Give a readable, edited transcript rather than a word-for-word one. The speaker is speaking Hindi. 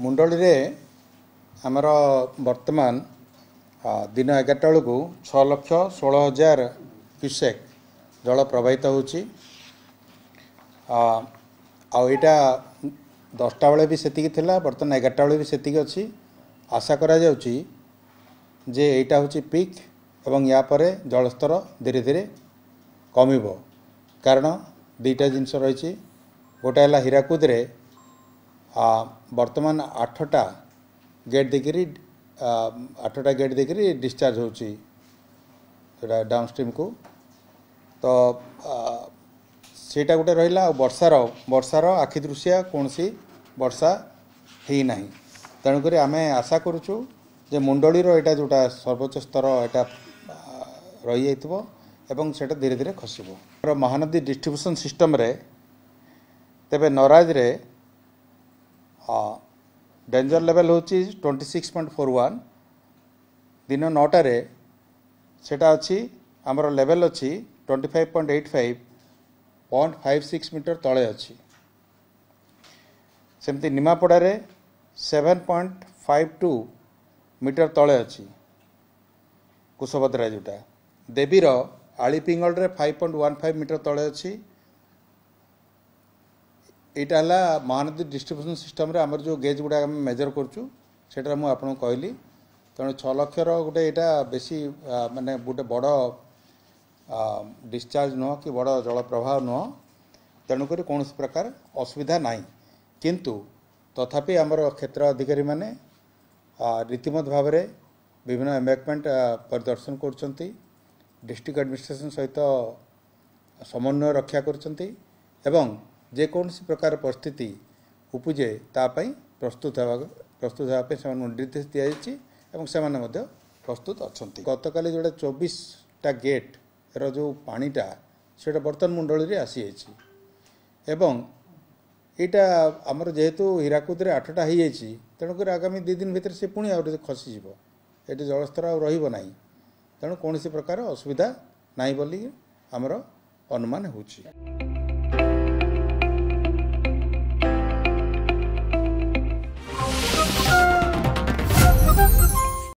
मुंडली रे आमर वर्तमान दिन 11टा बेलू 6,16,000 क्यूसेक जल प्रवाहित होची। आईटा 10टा बेले भी सेतिकी थिला, बर्तमान 11टा बेले भी सेतिकी अच्छी। आशा करा जाउची जे एटा होची पिक एवं या परे जलस्तर धीरे धीरे कमिबो। कारण दुईटा जिनस रही, गोटे है हीराकुद रे वर्तमान 8टा गेट देखिरी 8टा गेट देखिरी डिस्चार्ज होची डाउनस्ट्रीम को। तो सेटा गोटे रहा वर्षार आखि दृश्य कौन सी वर्षा ही नहीं। तेणुक आम आशा करुचु जे मुंडलीर एटा जोटा सर्वोच्च स्तर एटा रही जाइथिबो एवं सेटा धीरे धीरे खसिबो। महानदी डिस्ट्रीब्यूशन सिस्टम रे तेबे नराज रे डेंजर लेवल होची 26.41। दिन 9टा रे सेटा अच्छी आमर लेवल अच्छी 25.85 0.56 मीटर तले अच्छी। सेमती निमापड़ा रे 7.52 मीटर तले अच्छी कुशभद्रा जोटा। देवीर आलीपिंगल रे 5.15 मीटर तले अच्छी। यहाँ है महानदी डिस्ट्रीब्यूशन सिस्टम रे आमर जो गेज गुड़ा मेजर करूँ सेटा मुझे आपको कहली। तेणु 6 लक्षर गोटे यहाँ बेसी माने गोटे बड़ डिस्चार्ज नुह कि बड़ जल प्रवाह नुह। तेणुक कौन प्रकार असुविधा ना, किंतु तथापि आमर क्षेत्र अधिकारी माने रीतिमत भाव में विभिन्न एम्बैकमेंट परिदर्शन कर डिस्ट्रिक्ट एडमिनिस्ट्रेशन सहित समन्वय रक्षा कर जेकोसी प्रकार परिस्थिति उपजे तापाई प्रस्तुत होगापी से निर्देश दि जाइए से प्रस्तुत अच्छा। गतकाली जोड़ा 24टा गेट रो जो पानीटा से बर्तन मुंडली रे आसी एवं यहाँ आमर जेहेतु हीराकुद रे 8टा हो जाइए तेणुक आगामी 2 दिन भितर से पुणी आउट खसीज ये जलस्तर आना। तेणु कौन प्रकार असुविधा ना बोली आमर अनुमान होची।